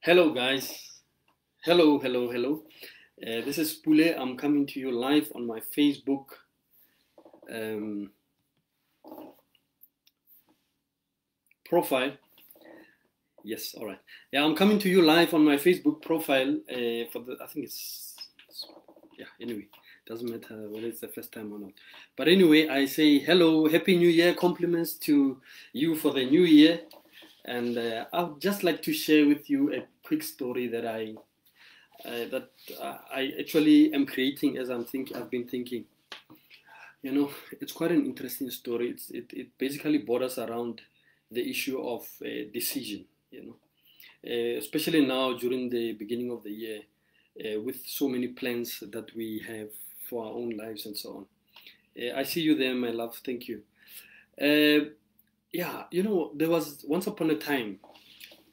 Hello, guys. Hello, hello, hello. This is Pule. I'm coming to you live on my Facebook um, profile. Yes, all right. Yeah, I'm coming to you live on my Facebook profile for the. I think yeah. Anyway, doesn't matter whether it's the first time or not. But anyway, I say hello, happy New Year. Compliments to you for the new year, and I'd just like to share with you a quick story that I actually am creating as I've been thinking. It's quite an interesting story. It basically borders around the issue of decision. Especially now during the beginning of the year, with so many plans that we have for our own lives and so on. I see you there, my love. Thank you. Uh, yeah, there was once upon a time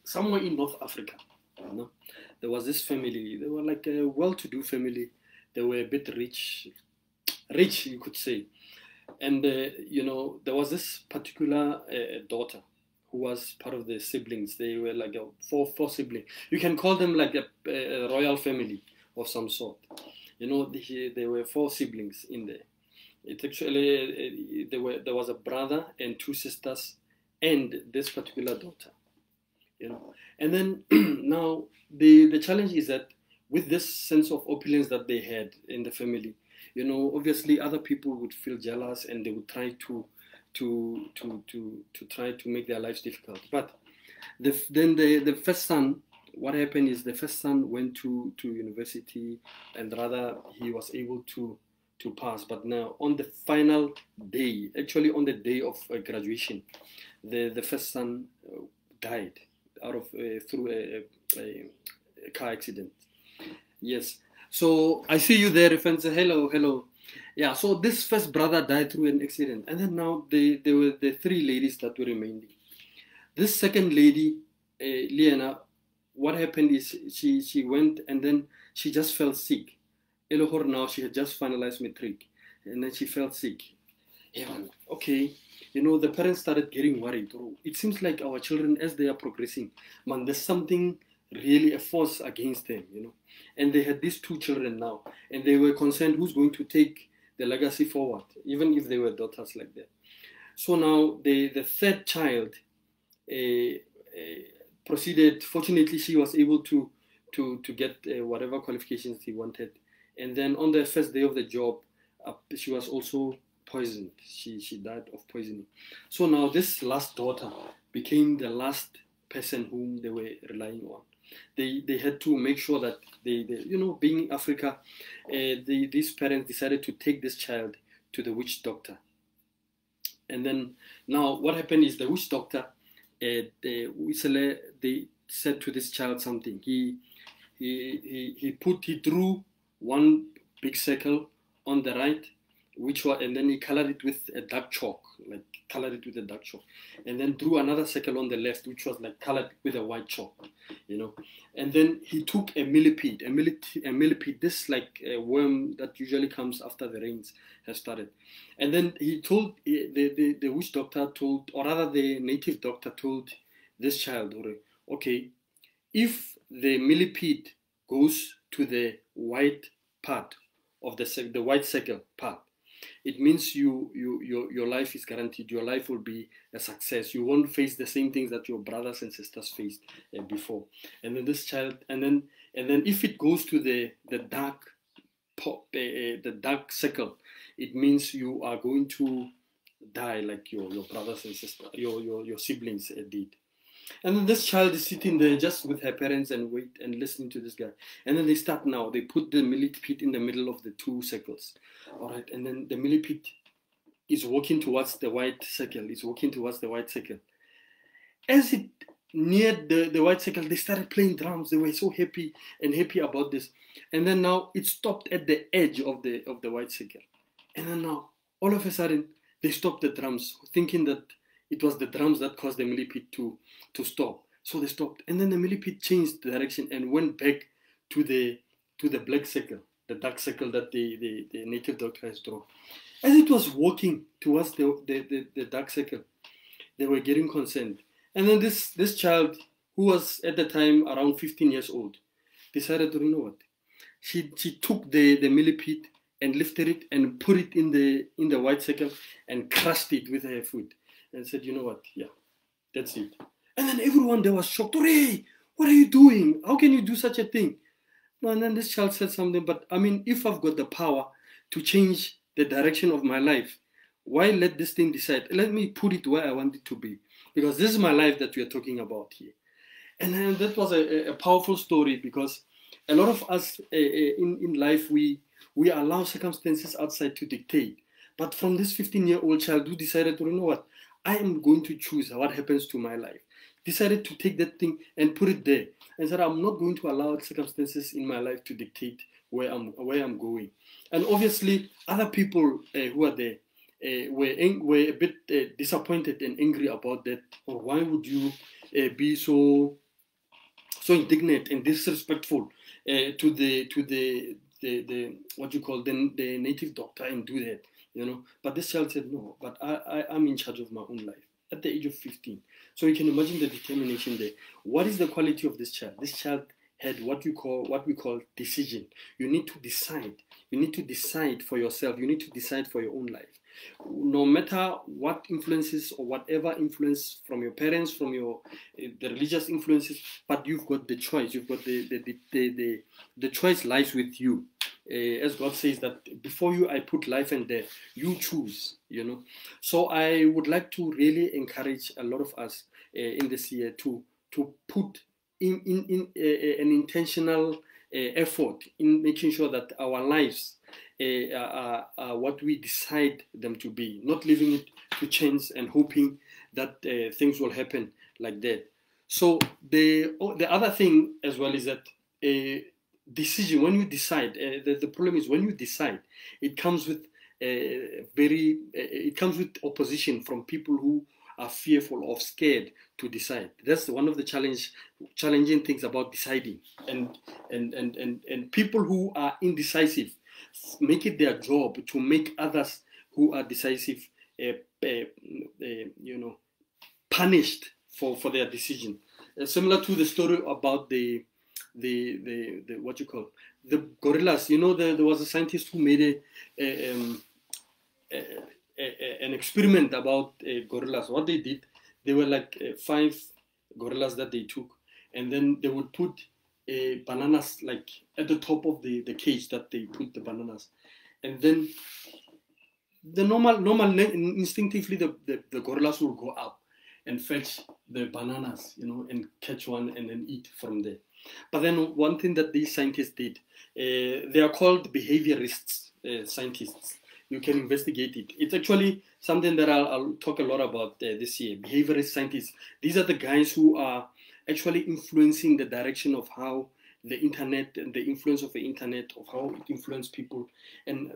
somewhere in North Africa. You know, there was this family. They were like a well-to-do family. They were a bit rich, you could say. And there was this particular daughter who was part of the siblings. They were like four siblings. You can call them like a royal family of some sort. There were four siblings in there. It actually there was a brother and two sisters, and this particular daughter. And then now the challenge is that with this sense of opulence that they had in the family, obviously other people would feel jealous and they would try to try to make their lives difficult. But then the first son, what happened is the first son went to university, and rather he was able to pass. But now on the final day, actually on the day of graduation, the first son died out of through a car accident. Yes. So I see you there, friends. Hello, hello. Yeah. So this first brother died through an accident, and then now there were the three ladies that were remaining. This second lady, Liana, what happened is she went and then she just felt sick. Elohor now she had just finalized matric, and then she felt sick. Yeah, man, okay. The parents started getting worried. Oh, it seems like our children, as they are progressing, man, there's something really a force against them. And they had these two children now, and they were concerned who's going to take the legacy forward, even if they were daughters like that. So now the third child proceeded. Fortunately, she was able to get whatever qualifications he wanted. And then on the first day of the job, she was also poisoned. She died of poisoning. So now this last daughter became the last person whom they were relying on. They had to make sure that being in Africa, these parents decided to take this child to the witch doctor. And then now what happened is the witch doctor, they said to this child something. He drew one big circle on the right, and then he colored it with a dark chalk, and then drew another circle on the left, which was like colored with a white chalk, and then he took a millipede, this like a worm that usually comes after the rains have started, and then he told the witch doctor told, or rather the native doctor told this child, okay, if the millipede goes to the white part of the white circle part, it means your life is guaranteed. Your life will be a success. You won't face the same things that your brothers and sisters faced before. And then this child, and then if it goes to the dark circle, it means you are going to die like your brothers and sisters, your siblings did. And then this child is sitting there just with her parents and listening to this guy. And then they put the millipede in the middle of the two circles. All right. And then the millipede is walking towards the white circle. As it neared the white circle, they started playing drums. They were so happy about this. And then now it stopped at the edge of the white circle. And then now, all of a sudden, they stopped the drums, thinking that it was the drums that caused the millipede to stop. So they stopped. And then the millipede changed direction and went back to the black circle, the dark circle that the native doctor has drawn. As it was walking towards the dark circle, they were getting concerned. And then this child who was at the time around 15 years old, decided to, you know what? She took the millipede and lifted it and put it in the white circle and crushed it with her foot and said, you know what? Yeah, that's it. And then everyone there was shocked. Hey, what are you doing? How can you do such a thing? No, and then this child said something, but I mean, if I've got the power to change the direction of my life, why let this thing decide? Let me put it where I want it to be. Because this is my life that we are talking about here. And then that was a powerful story, because a lot of us in life, we allow circumstances outside to dictate. But from this 15-year-old child who decided to, you know what, I am going to choose what happens to my life, decided to take that thing and put it there and said, I'm not going to allow circumstances in my life to dictate where I'm going. And obviously, other people who are there were a bit disappointed and angry about that. Or why would you be so indignant and disrespectful to the what you call the native doctor and do that, you know? But this child said, no, but I'm in charge of my own life at the age of 15. So you can imagine the determination there. What is the quality of this child? This child had what we call decision. You need to decide. You need to decide for yourself. You need to decide for your own life. No matter what influences or whatever influence from your parents, from your the religious influences, but you've got the choice. You've got the choice lies with you. As God says that before you I put life and death, you choose, you know. So I would like to really encourage a lot of us in this year to put in an intentional effort in making sure that our lives are what we decide them to be, not leaving it to chance and hoping that things will happen like that. So the other thing as well is that decision, when you decide, the problem is when you decide, it comes with it comes with opposition from people who are fearful or scared to decide. That's one of the challenging things about deciding. And people who are indecisive make it their job to make others who are decisive, punished for their decision. Similar to the story about the what you call the gorillas. You know, there was a scientist who made an experiment about gorillas. What they did, they were like 5 gorillas that they took, and then they would put bananas like at the top of the cage that they put the bananas, and then the normal instinctively the gorillas will go up and fetch the bananas, you know, and catch one and then eat from there. But then one thing that these scientists did, they are called behaviorists, scientists. You can investigate it. It's actually something that I'll talk a lot about this year. Behaviorist scientists. These are the guys who are actually influencing the direction of how the internet and the influence of the internet, of how it influences people. And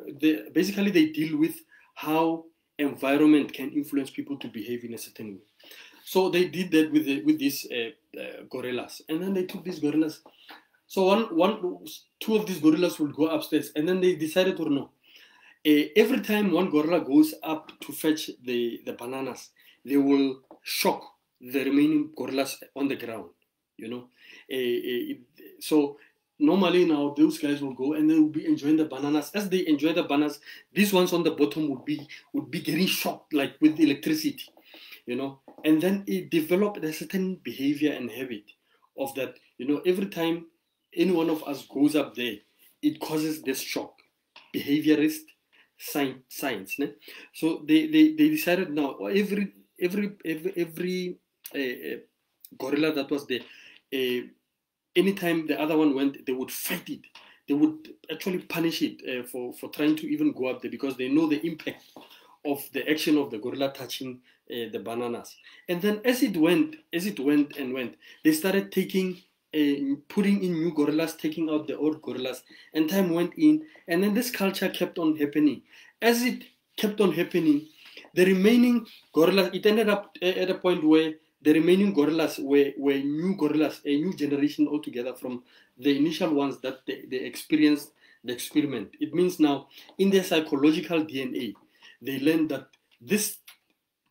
basically they deal with how environment can influence people to behave in a certain way. So they did that with these gorillas. And then they took these gorillas. So two of these gorillas would go upstairs, and then they decided to know. Every time one gorilla goes up to fetch the bananas, they will shock the remaining gorillas on the ground, you know. So normally now those guys will go and they will be enjoying the bananas. As they enjoy the bananas, these ones on the bottom would be getting shocked like with electricity, you know. And then it developed a certain behavior and habit of that, you know, every time any one of us goes up there, it causes this shock. Behaviorist science, né? So they decided now every gorilla that was there, anytime the other one went, they would fight it. They would actually punish it for trying to even go up there, because they know the impact of the action of the gorilla touching the bananas. And then as it went, they started putting in new gorillas, taking out the old gorillas, and time went in, and then this culture kept on happening. As it kept on happening, the remaining gorillas, it ended up at a point where the remaining gorillas were new gorillas, a new generation altogether from the initial ones that they experienced the experiment. It means now in their psychological DNA, they learned that this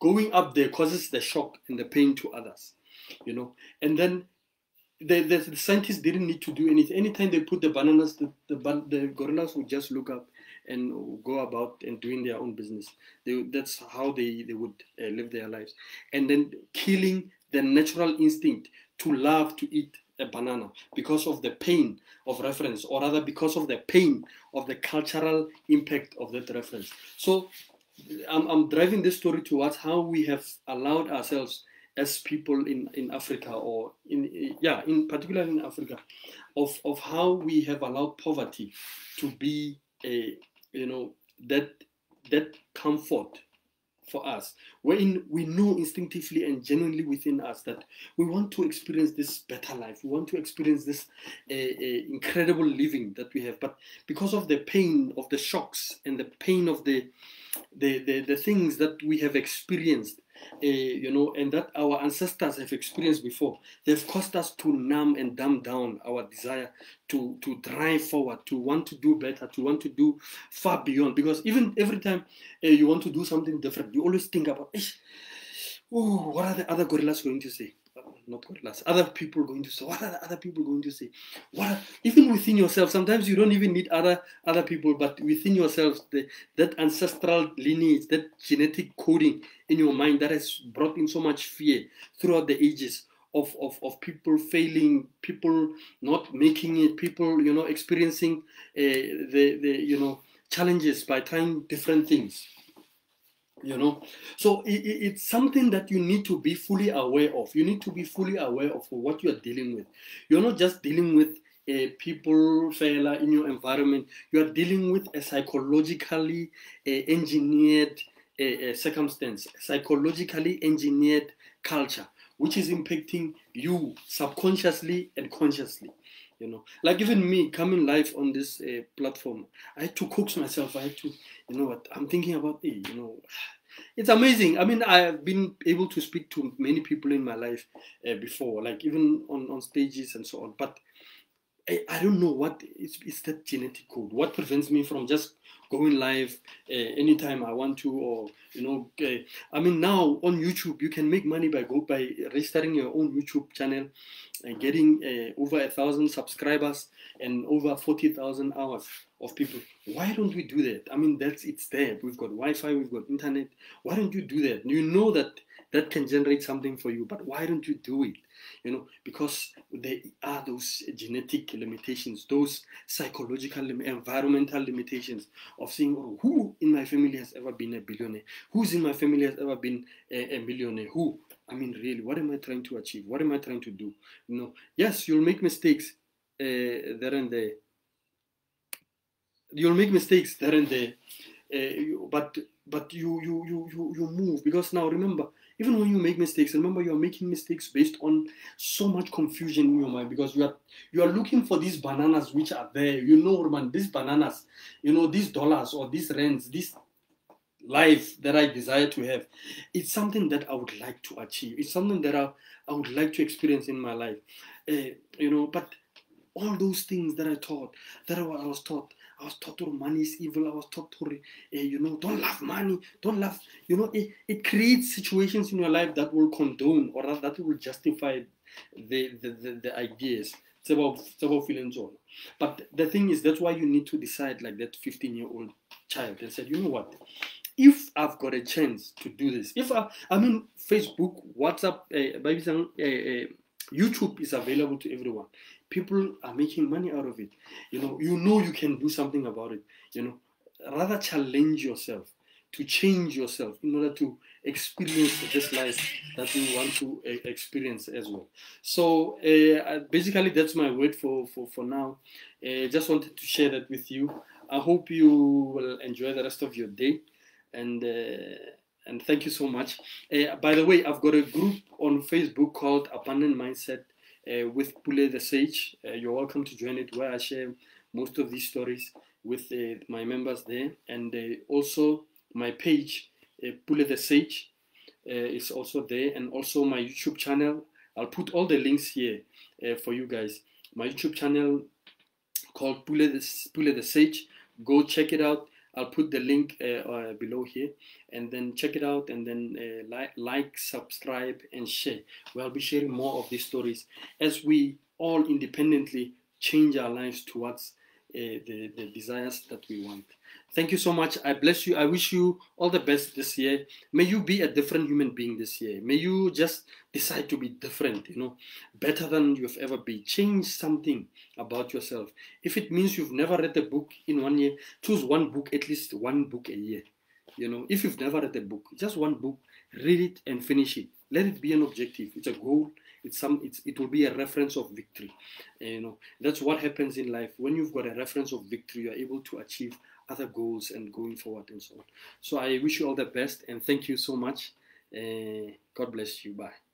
going up there causes the shock and the pain to others, you know. And then the scientists didn't need to do anything. Anytime they put the bananas, the gorillas would just look up and go about and doing their own business. That's how they would live their lives. And then killing the natural instinct to love to eat a banana because of the pain of reference, or rather because of the pain of the cultural impact of that reference. So I'm driving this story towards how we have allowed ourselves as people in Africa, or in particular in Africa, of how we have allowed poverty to be a, that comfort for us, wherein we know instinctively and genuinely within us that we want to experience this better life. We want to experience this incredible living that we have. But because of the pain of the shocks and the pain of the things that we have experienced, and that our ancestors have experienced before, they've caused us to numb and dumb down our desire to drive forward, to want to do better, to want to do far beyond. Because even every time you want to do something different, you always think about, what are the other gorillas going to say? Not gorillas, other people going to say. What are the other people going to say? Even within yourself, sometimes you don't even need other people, but within yourselves, that ancestral lineage, that genetic coding in your mind that has brought in so much fear throughout the ages of people failing, people not making it, people experiencing the challenges by trying different things. So it's something that you need to be fully aware of. You need to be fully aware of what you're dealing with. You're not just dealing with people failure in your environment. You are dealing with a psychologically engineered circumstance, psychologically engineered culture, which is impacting you subconsciously and consciously. Like even me coming live on this platform, I had to coax myself. I had to, I'm thinking about, it's amazing. I mean, I have been able to speak to many people in my life before, like even on stages and so on. But I don't know what is that genetic code. What prevents me from just going live anytime I want to, or I mean, now on YouTube you can make money by registering your own YouTube channel and getting over 1,000 subscribers and over 40,000 hours of people. Why don't we do that? I mean, it's there. We've got Wi-Fi, we've got internet. Why don't you do that? You know that can generate something for you, but why don't you do it? Because there are those genetic limitations, those psychological, environmental limitations of saying, who in my family has ever been a billionaire? Who's in my family has ever been a millionaire? Who? I mean, really, what am I trying to achieve? What am I trying to do? Yes, you'll make mistakes there and there. You'll make mistakes there and there, but you move. Because now remember, even when you make mistakes, remember you are making mistakes based on so much confusion in your mind, because you are looking for these bananas which are there. Man, these bananas, these dollars or these rands, this life that I desire to have. It's something that I would like to achieve. It's something that I would like to experience in my life. But all those things that I was taught. I was taught money is evil. I was taught don't love money. Don't love, it creates situations in your life that will condone, or that will justify the ideas. It's about feeling so. But the thing is, that's why you need to decide, like that 15-year-old child, and said, you know what? If I've got a chance to do this, I mean, Facebook, WhatsApp, YouTube is available to everyone. People are making money out of it. You can do something about it. Rather challenge yourself to change yourself in order to experience this life that you want to experience as well. So basically, that's my word for now. Just wanted to share that with you. I hope you will enjoy the rest of your day, and thank you so much. By the way, I've got a group on Facebook called Abundant Mindset with Pule the Sage. You're welcome to join it, where I share most of these stories with my members there. And also my page, Pule the Sage, is also there. And also my YouTube channel. I'll put all the links here for you guys. My YouTube channel called Pule the Sage. Go check it out. I'll put the link below here, and then check it out, and then like, subscribe, and share. We'll be sharing more of these stories as we all independently change our lives towards the desires that we want. Thank you so much. I bless you. I wish you all the best this year. May you be a different human being this year. May you just decide to be different, better than you've ever been. Change something about yourself. If it means you've never read a book in 1 year, choose one book, at least one book a year. If you've never read a book, just one book, read it and finish it. Let it be an objective. It's a goal. It will be a reference of victory. That's what happens in life. When you've got a reference of victory, you're able to achieve other goals and going forward and so on. So I wish you all the best, and thank you so much. God bless you. Bye.